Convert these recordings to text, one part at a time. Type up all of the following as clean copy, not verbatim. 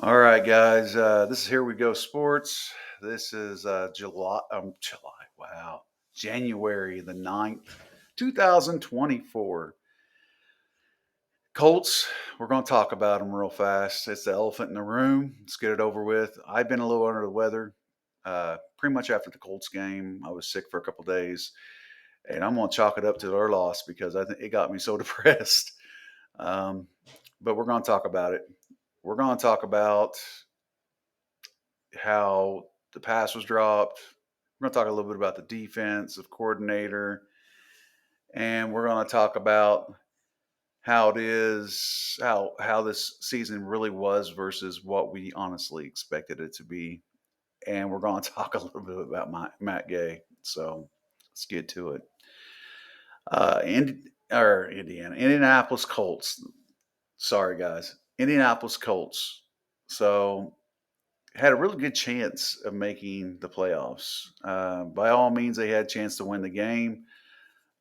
All right, guys. This is Here We Go Sports. This is July. Wow. January the 9th, 2024. Colts, we're going to talk about them real fast. It's the elephant in the room. Let's get it over with. I've been a little under the weather. Pretty much after the Colts game, I was sick for a couple days, and I'm going to chalk it up to their loss because I think it got me so depressed. Um, but we're going to talk about it. We're going to talk about how the pass was dropped. We're going to talk a little bit about the defensive coordinator, and we're going to talk about how it is how this season really was versus what we honestly expected it to be. And we're going to talk a little bit about Matt Gay. So let's get to it. Indianapolis Colts. Sorry, guys, Indianapolis Colts. So had a really good chance of making the playoffs. By all means, they had a chance to win the game.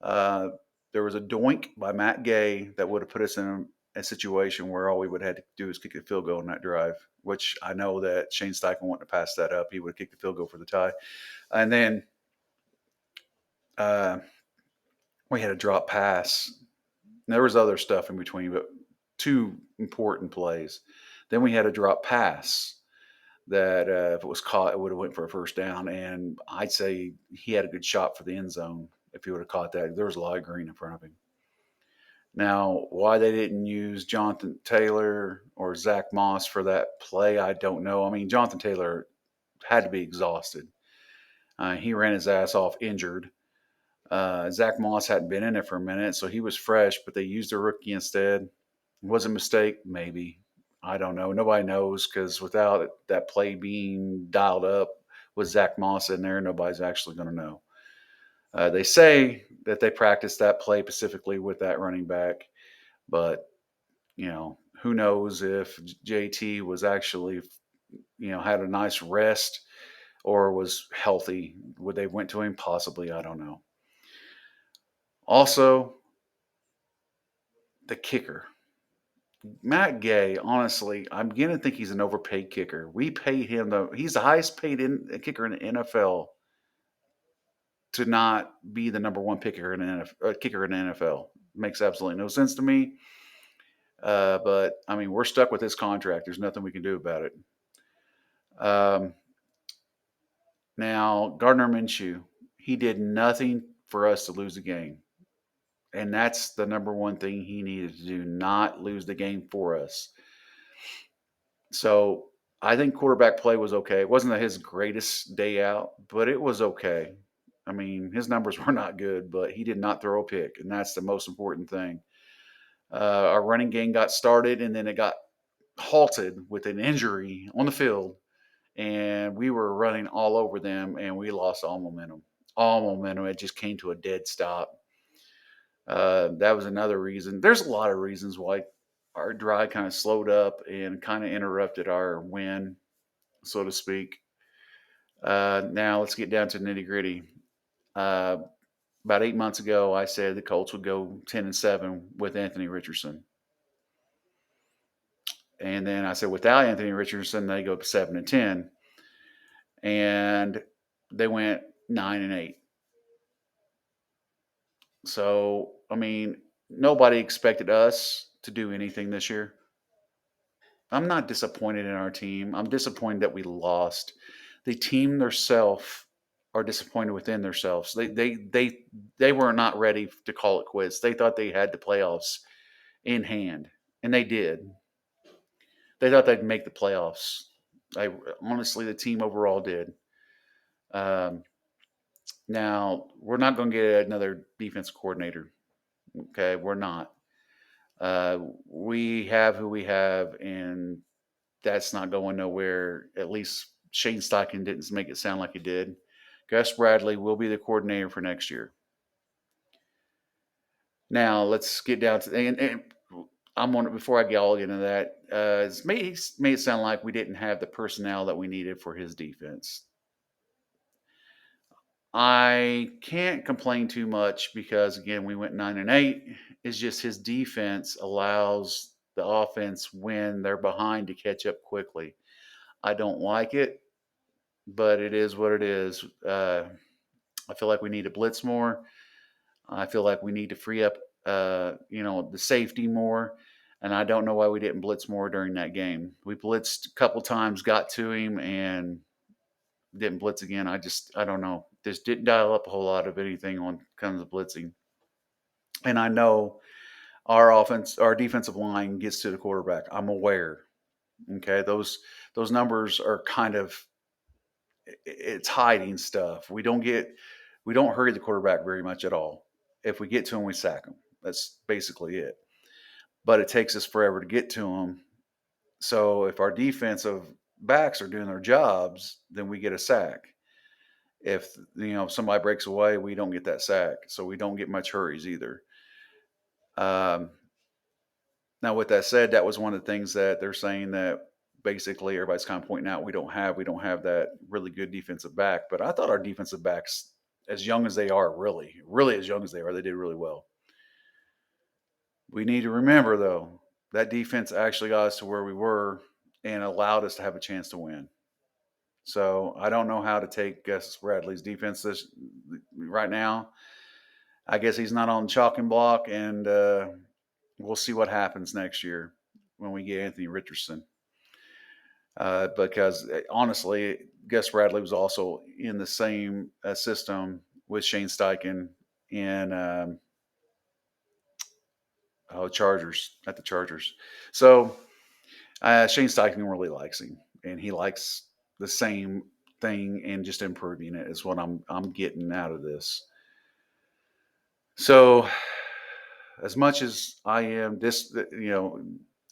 Uh, there was a doink by Matt Gay that would have put us in a situation where all we would have had to do is kick a field goal in that drive, which I know that Shane Steichen wouldn't have passed that up. He would have kicked the field goal for the tie. And then uh, we had a drop pass. There was other stuff in between, but two important plays. Then we had a drop pass that if it was caught, it would have went for a first down. And I'd say he had a good shot for the end zone if he would have caught that. There was a lot of green in front of him. Now, why they didn't use Jonathan Taylor or Zach Moss for that play, I don't know. I mean, Jonathan Taylor had to be exhausted. He ran his ass off injured. Zach Moss hadn't been in it for a minute, so he was fresh, but they used a rookie instead. Was it a mistake? Maybe. I don't know. Nobody knows because without that play being dialed up with Zach Moss in there, nobody's actually going to know. They say that they practiced that play specifically with that running back, but who knows if JT was actually had a nice rest or was healthy? Would they went to him? Possibly. I don't know. Also, the kicker. Matt Gay, honestly, I'm beginning to think he's an overpaid kicker. We paid him he's the highest paid kicker in the NFL to not be the number one kicker in the NFL. Makes absolutely no sense to me. But I mean, we're stuck with his contract. There's nothing we can do about it. Um, Now, Gardner Minshew, he did nothing for us to lose the game. And that's the number one thing he needed to do, not lose the game for us. So I think quarterback play was okay. It wasn't his greatest day out, but it was okay. I mean, his numbers were not good, but he did not throw a pick, and that's the most important thing. Our running game got started, and then it got halted with an injury on the field, and we were running all over them, and we lost all momentum. All momentum. It just came to a dead stop. That was another reason. There's a lot of reasons why our drive kind of slowed up and kind of interrupted our win, so to speak. Now let's get down to nitty gritty. Uh, about 8 months ago, I said the Colts would go 10-7 with Anthony Richardson, and then I said without Anthony Richardson, they go 7-10, and they went 9-8. So I mean, nobody expected us to do anything this year. I'm not disappointed in our team. I'm disappointed that we lost. The team themselves are disappointed within themselves. They were not ready to call it quits. They thought they had the playoffs in hand, and they did. They thought they'd make the playoffs. I honestly, the team overall did. Um, Now we're not going to get another defense coordinator. Okay, we're not. We have who we have, and that's not going nowhere. At least Shane Steichen didn't make it sound like he did. Gus Bradley will be the coordinator for next year. Now let's get down to and I'm on it before I get all into that. It's made it sound like we didn't have the personnel that we needed for his defense. I can't complain too much because again we went 9-8. It's just his defense allows the offense when they're behind to catch up quickly. I don't like it, but it is what it is. I feel like we need to blitz more. I feel like we need to free up, the safety more. And I don't know why we didn't blitz more during that game. We blitzed a couple times, got to him, and didn't blitz again. I don't know. Just didn't dial up a whole lot of anything on comes to blitzing. And I know our defensive line gets to the quarterback. I'm aware. Okay, those numbers are kind of it's hiding stuff. We don't hurry the quarterback very much at all. If we get to him, we sack him. That's basically it. But it takes us forever to get to him. So if our defensive backs are doing their jobs, then we get a sack. If somebody breaks away, we don't get that sack, so we don't get much hurries either. Um, Now, with that said, that was one of the things that they're saying that basically everybody's kind of pointing out we don't have that really good defensive back. But I thought our defensive backs, as young as they are, really as young as they are, they did really well. We need to remember though that defense actually got us to where we were and allowed us to have a chance to win. So I don't know how to take Gus Bradley's defense right now. I guess he's not on the chalking block, and we'll see what happens next year when we get Anthony Richardson. Because honestly, Gus Bradley was also in the same system with Shane Steichen in Chargers at the Chargers. So Shane Steichen really likes him, and he likes the same thing and just improving it is what I'm getting out of this. So as much as I am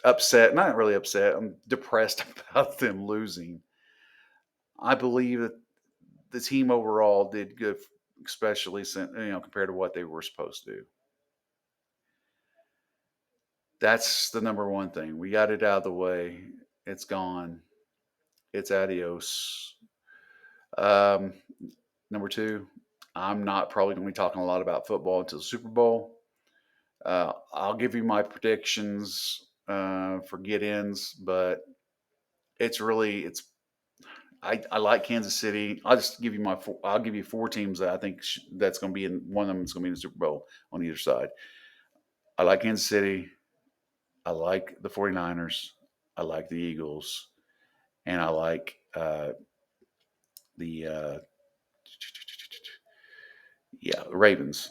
upset, not really upset, I'm depressed about them losing. I believe that the team overall did good, especially since, compared to what they were supposed to do. That's the number one thing. We got it out of the way. It's gone. It's adios. Um, Number two, I'm not probably going to be talking a lot about football until the Super Bowl. I'll give you my predictions for get ins, but it's I like Kansas City. I'll just give you I'll give you four teams that I think that's going to be in one of them. It's going to be in the Super Bowl on either side. I like Kansas City. I like the 49ers. I like the Eagles, and I like the Ravens.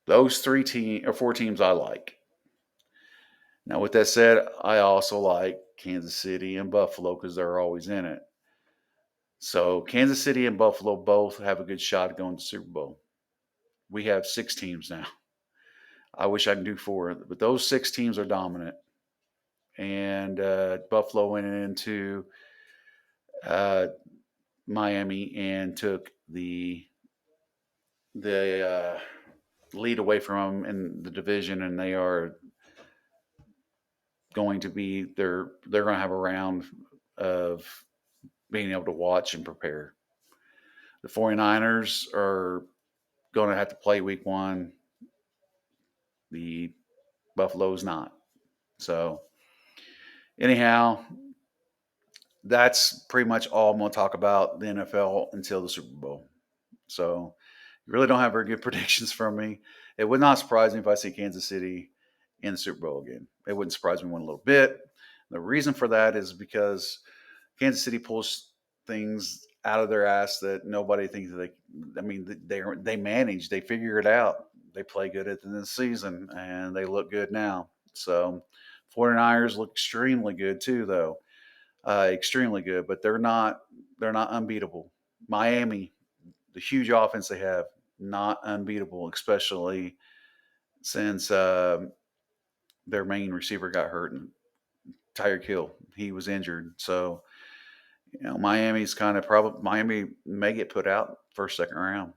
Those four teams I like. Now, with that said, I also like Kansas City and Buffalo because they're always in it. So Kansas City and Buffalo both have a good shot at going to Super Bowl. We have six teams now. I wish I could do four, but those six teams are dominant. And Buffalo went into uh, Miami and took the lead away from them in the division, and they are going to be they're going to have a round of being able to watch and prepare. The 49ers are going to have to play week one. The Buffalo's not. So, anyhow, that's pretty much all I'm going to talk about the NFL until the Super Bowl. So, you really don't have very good predictions from me. It would not surprise me if I see Kansas City in the Super Bowl again. It wouldn't surprise me one little bit. The reason for that is because Kansas City pulls things out of their ass that nobody thinks that they. I mean, they manage, they figure it out. They play good at the end of the season, and they look good now. So, 49ers look extremely good too, though, extremely good. But they're not unbeatable. Miami, the huge offense they have, not unbeatable, especially since their main receiver got hurt and Tyreek Hill. He was injured, so Miami's kind of probably Miami may get put out first, second round.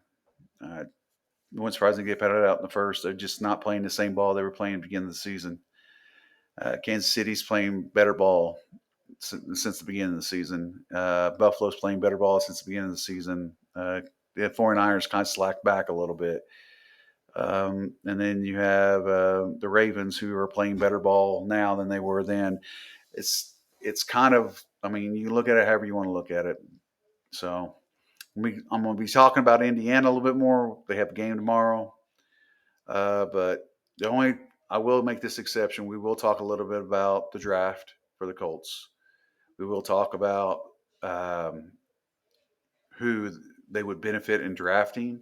It wouldn't surprise me to get put out in the first. They're just not playing the same ball they were playing at the beginning of the season. Kansas City's playing better ball since the beginning of the season. Buffalo's playing better ball since the beginning of the season. The 49ers kind of slacked back a little bit. And then you have the Ravens, who are playing better ball now than they were then. It's kind of, I mean, you look at it however you want to look at it. So I'm going to be talking about Indiana a little bit more. They have a game tomorrow, but the only I will make this exception. We will talk a little bit about the draft for the Colts. We will talk about um, who they would benefit in drafting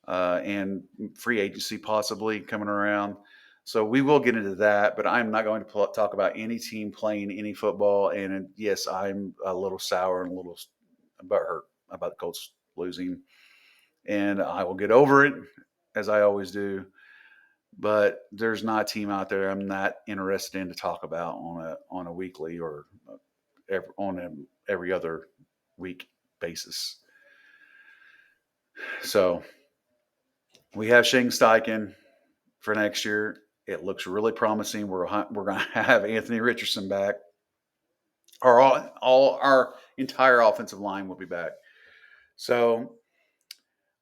and free agency possibly coming around. So we will get into that, but I'm not going to talk about any team playing any football. And yes, I'm a little sour and a little hurt about the Colts losing, and I will get over it as I always do. But there's not a team out there I'm not interested in to talk about on a weekly or on every other week basis. So we have Shane Steichen for next year. It looks really promising. We're going to have Anthony Richardson back. All our entire offensive line will be back. So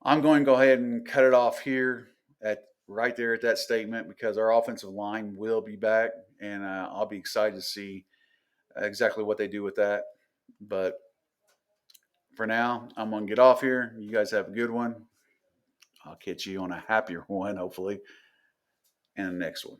I'm going to go ahead and cut it off here at right there at that statement because our offensive line will be back, and I'll be excited to see exactly what they do with that. But for now, I'm going to get off here. You guys have a good one. I'll catch you on a happier one, hopefully, and the next one.